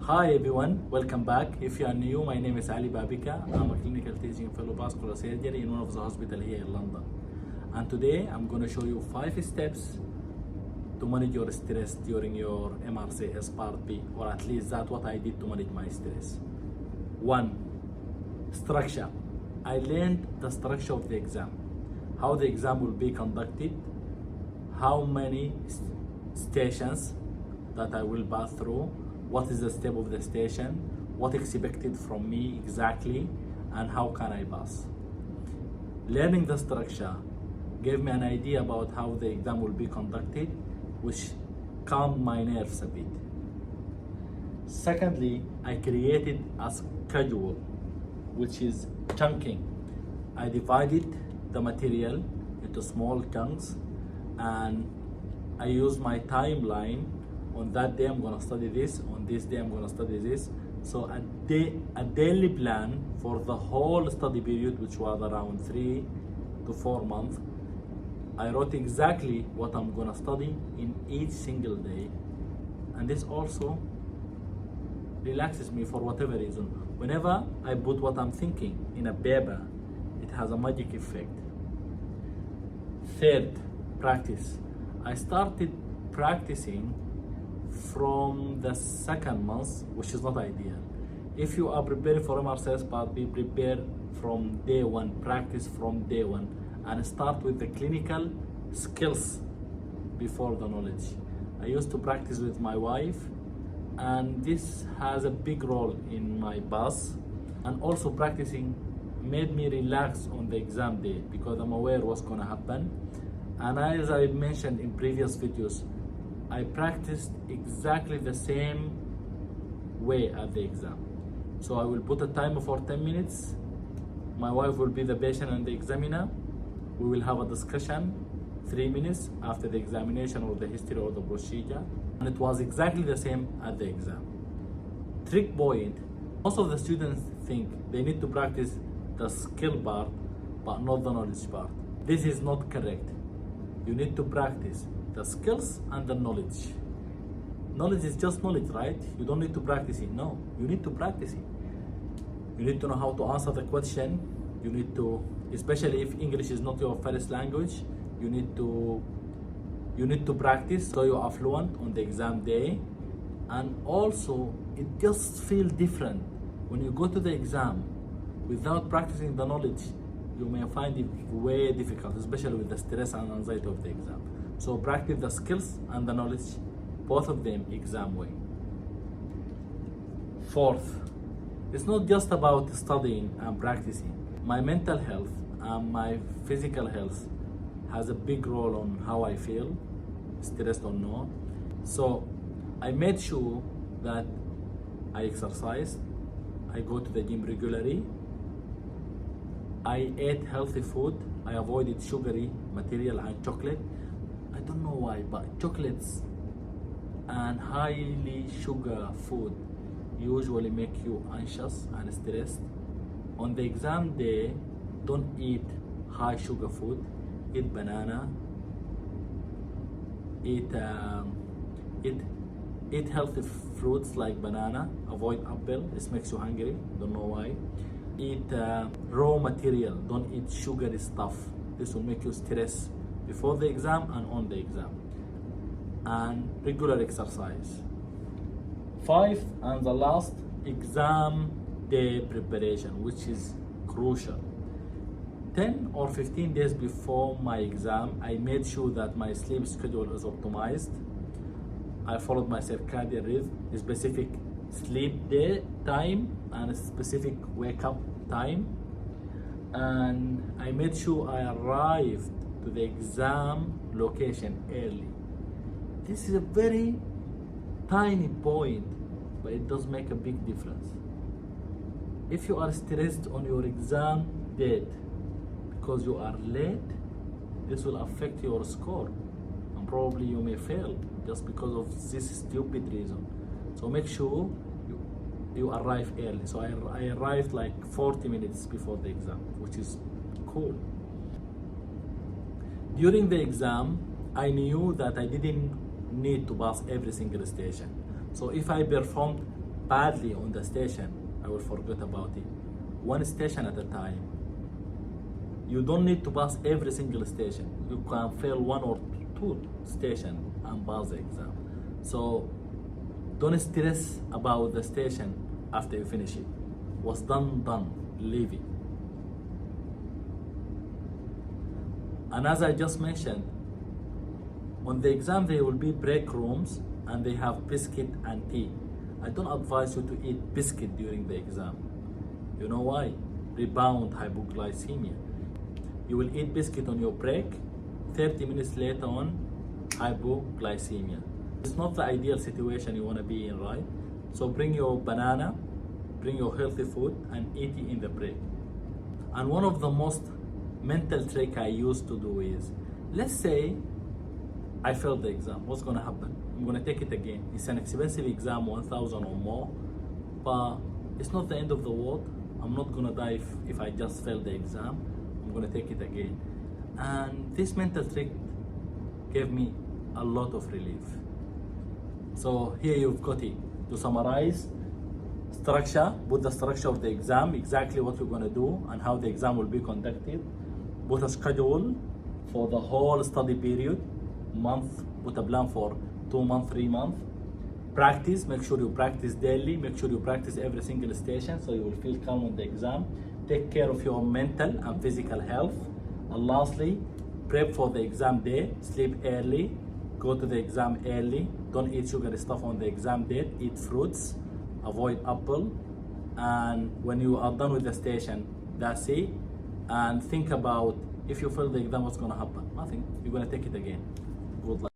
Hi everyone, welcome back. If you are new, my name is Ali Babika. I'm a clinical teaching fellow vascular surgery in one of the hospitals here in London. And today I'm going to show you 5 steps to manage your stress during your MRCS Part B, or at least that's what I did to manage my stress. 1. Structure. I learned the structure of the exam, how the exam will be conducted, how many stations that I will pass through, what is the step of the station, what expected from me exactly, and how can I pass. Learning the structure gave me an idea about how the exam will be conducted, which calmed my nerves a bit. Secondly, I created a schedule, which is chunking. I divided the material into small chunks, and I use my timeline. On that day I'm gonna study this, on this day I'm gonna study this. So a daily plan for the whole study period, which was around 3 to 4 months. I wrote exactly what I'm gonna study in each single day. And this also relaxes me for whatever reason. Whenever I put what I'm thinking in a paper, it has a magic effect. Third, practice. I started practicing from the second month, which is not ideal. If you are preparing for MRCS Part B, prepare from day one, practice from day one, and start with the clinical skills before the knowledge. I used to practice with my wife, and this has a big role in my pass. And also practicing made me relax on the exam day because I'm aware what's gonna happen. And as I mentioned in previous videos, I practiced exactly the same way at the exam. So I will put a timer for 10 minutes. My wife will be the patient and the examiner. We will have a discussion 3 minutes after the examination or the history or the procedure. And it was exactly the same at the exam. Trick point, most of the students think they need to practice the skill part, but not the knowledge part. This is not correct. You need to practice the skills and the knowledge. Knowledge is just knowledge, right? You don't need to practice it. No, you need to practice it. You need to know how to answer the question. You need to, especially if English is not your first language, you need to practice so you are fluent on the exam day. And also, it just feels different when you go to the exam without practicing the knowledge. You may find it way difficult, especially with the stress and anxiety of the exam. So practice the skills and the knowledge, both of them exam way. Fourth, it's not just about studying and practicing. My mental health and my physical health has a big role on how I feel, stressed or not. So I made sure that I exercise, I go to the gym regularly, I ate healthy food, I avoided sugary material and chocolate. I don't know why, but chocolates and highly sugar food usually make you anxious and stressed. On the exam day, don't eat high sugar food. Eat banana. Eat healthy fruits like banana. Avoid apple. This makes you hungry. Don't know why. Eat raw material. Don't eat sugary stuff. This will make you stress before the exam and on the exam. And regular exercise. 5, and the last, exam day preparation, which is crucial. 10 or 15 days before my exam, I made sure that my sleep schedule is optimized. I followed my circadian rhythm, a specific sleep day time and a specific wake up time. And I made sure I arrived to the exam location early. This is a very tiny point, but it does make a big difference. If you are stressed on your exam date because you are late, this will affect your score, and probably you may fail just because of this stupid reason. So make sure you arrive early. So I arrived like 40 minutes before the exam, which is cool. During the exam, I knew that I didn't need to pass every single station. So if I performed badly on the station, I will forget about it. One station at a time. You don't need to pass every single station. You can fail one or two stations and pass the exam. So don't stress about the station after you finish it. What's done, leave it. And as I just mentioned, on the exam there will be break rooms and they have biscuit and tea. I don't advise you to eat biscuit during the exam. You know why? Rebound hypoglycemia. You will eat biscuit on your break, 30 minutes later on, hypoglycemia. It's not the ideal situation you want to be in, right? So bring your banana, bring your healthy food and eat it in the break. And one of the most mental trick I used to do is, let's say I failed the exam, what's gonna happen? I'm gonna take it again. It's an expensive exam, 1,000 or more, but it's not the end of the world. I'm not gonna die if I just failed the exam. I'm gonna take it again. And this mental trick gave me a lot of relief. So here you've got it. To summarize, structure, put the structure of the exam, exactly what you're gonna do and how the exam will be conducted. Put a schedule for the whole study period, month, put a plan for 2 months, 3 months. Practice, make sure you practice daily, make sure you practice every single station so you will feel calm on the exam. Take care of your mental and physical health. And lastly, prep for the exam day, sleep early, go to the exam early, don't eat sugary stuff on the exam day, eat fruits, avoid apple, and when you are done with the station, that's it. And think about if you fail the exam, what's gonna happen? Nothing, you're gonna take it again. Good luck.